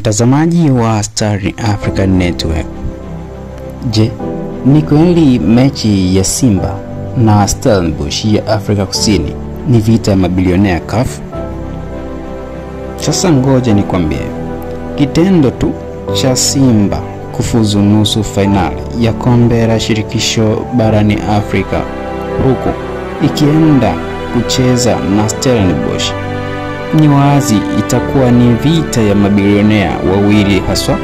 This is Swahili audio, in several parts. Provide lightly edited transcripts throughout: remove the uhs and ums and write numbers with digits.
Mtazamaji wa Star Africa Network. Je, ni kweli mechi ya Simba na Stellenbosch ya Afrika Kusini ni vita ya mabilionea CAF? Sasa ngoja nikwambie. Kitendo tu cha Simba kufuzu nusu finali ya kombe la shirikisho barani Afrika huku ikienda kucheza na Stellenbosch, ni wazi itakuwa ni vita ya mabilionea wawili, haswa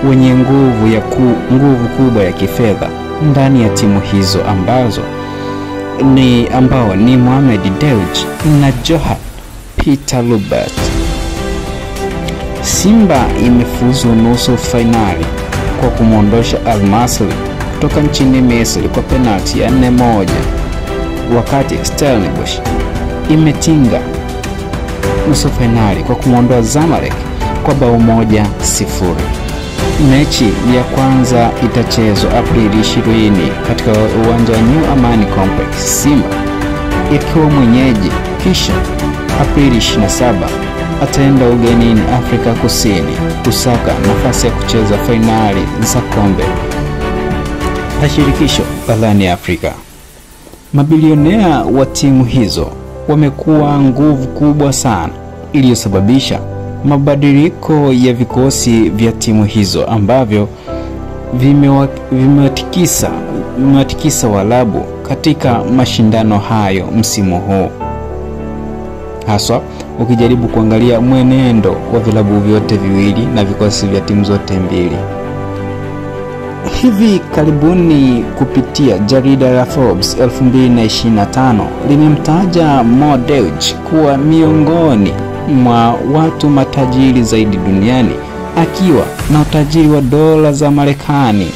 wenye nguvu kubwa ya kifedha ndani ya timu hizo ambao ni Mohamed Dewji na Johan Peter Lubert. Simba imefuzu nusu finali kwa kumondosha Al Masry kutoka nchini Misri kwa penalti ya 4-1, wakati Stellenbosch imetinga nusu finali kwa kumondoa Zamalek kwa bao 1-0. Mechi ya kwanza itachezwa Aprili 20 katika uwanja wa New Amani Complex, Simba ikiwa mwenyeji, kisha Aprili 27 ataenda ugenini Afrika Kusini kusaka nafasi ya kucheza finali za kombe la shirikisho barani Afrika. Mabilionea wa timu hizo wamekuwa nguvu kubwa sana iliyosababisha mabadiliko ya vikosi vya timu hizo ambavyo vimewatikisa Waarabu katika mashindano hayo msimu huu, haswa ukijaribu kuangalia mwenendo wa vilabu vyote viwili na vikosi vya timu zote mbili. Hivi karibuni kupitia jarida la Forbes 2025 limemtaja Mo Dewji kuwa miongoni mwa watu matajiri zaidi duniani, akiwa na utajiri wa dola za Marekani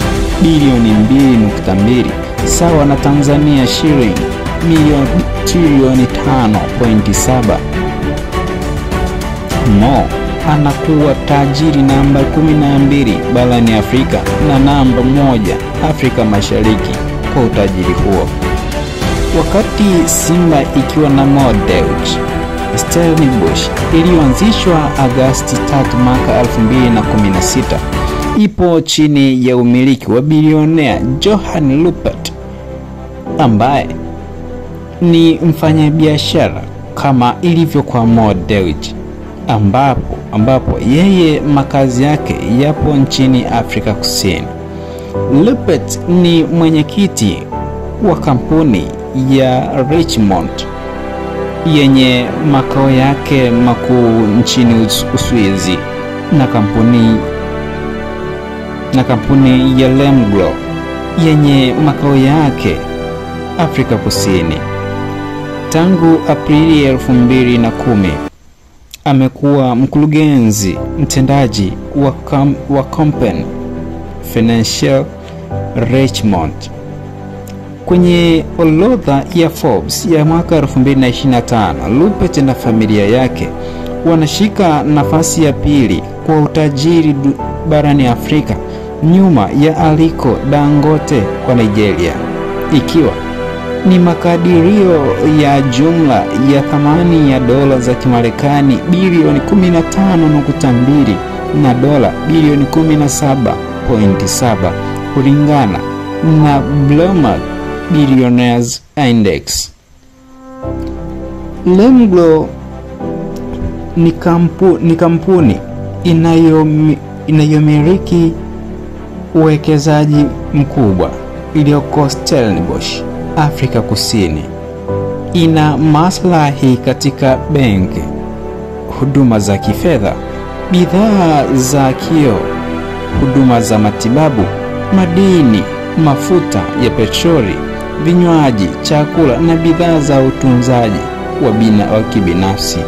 bilioni 2.2 sawa na Tanzania shilingi trilioni 5.7. Mo anakuwa tajiri namba 12 barani Afrika na namba 1 Afrika Mashariki kwa utajiri huo. Wakati Simba ikiwa na Mo Dewji, Stellenbosch iliyoanzishwa Agosti 3 mwaka 2016 ipo chini ya umiliki wa bilionea Johan Lubert ambaye ni mfanyabiashara kama ilivyo kwa Mo Dewji, ambapo yeye makazi yake yapo nchini Afrika Kusini. Lubert ni mwenyekiti wa kampuni ya Richemont yenye makao yake makuu nchini Uswizi na kampuni ya Lemglo yenye makao yake Afrika Kusini. Tangu Aprili 2010 amekuwa mkurugenzi mtendaji wa Company Financial Richemont. Kwenye orodha ya Forbes ya mwaka 2025, Lubert na familia yake wanashika nafasi ya pili kwa utajiri barani Afrika, nyuma ya Aliko Dangote wa Nigeria, ikiwa ni makadirio ya jumla ya thamani ya dola za Kimarekani bilioni 15.2 na dola bilioni 17.7 kulingana na Bloomberg Billionaires Index. Lemglo ni kampuni inayomiliki uwekezaji mkubwa iliyoko Stellenbosch, Afrika Kusini. Ina maslahi katika benki, huduma za kifedha, bidhaa za kioo, huduma za matibabu, madini, mafuta ya petroli, vinywaji, chakula na bidhaa za utunzaji wa kibinafsi.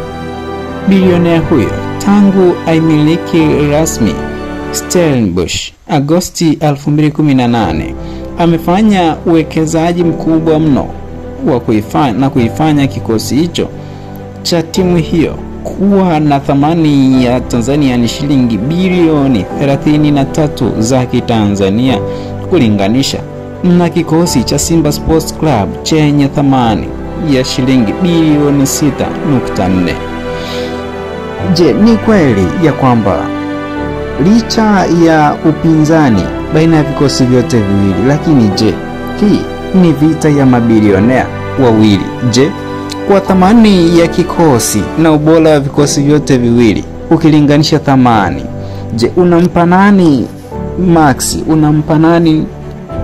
Bilionea huyo tangu aimiliki rasmi Stellenbosch Agosti 2018 amefanya uwekezaji mkubwa mno wa kuifanya kikosi hicho cha timu hiyo kuwa na thamani ya Tanzania ni shilingi bilioni 33 za Kitanzania, kulinganisha na kikosi cha Simba Sports Club chenye thamani ya shilingi bilioni 6.4. Je, ni kweli ya kwamba licha ya upinzani baina ya vikosi vyote viwili. Lakini je, hii ni vita ya mabilionea wawili? Je, kwa thamani ya kikosi na ubora wa vikosi vyote viwili ukilinganisha thamani, je, unampa nani max? Unampa nani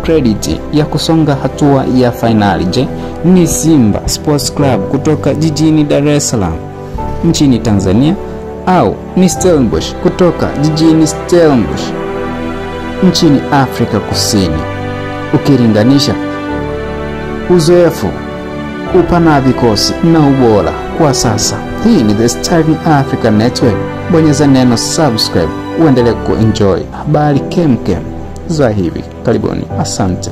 credit ya kusonga hatua ya finali? Je, ni Simba Sports Club kutoka jijini Dar es Salaam nchini Tanzania, au ni Stellenbosch kutoka jijini Stellenbosch nchini Afrika Kusini? Ukilinganisha uzoefu, upana wa vikosi na ubora kwa sasa. Hii ni The Starving Africa Network. Bonyeza neno subscribe uendelee kuenjoy habari kemkem za hivi karibuni. Asante.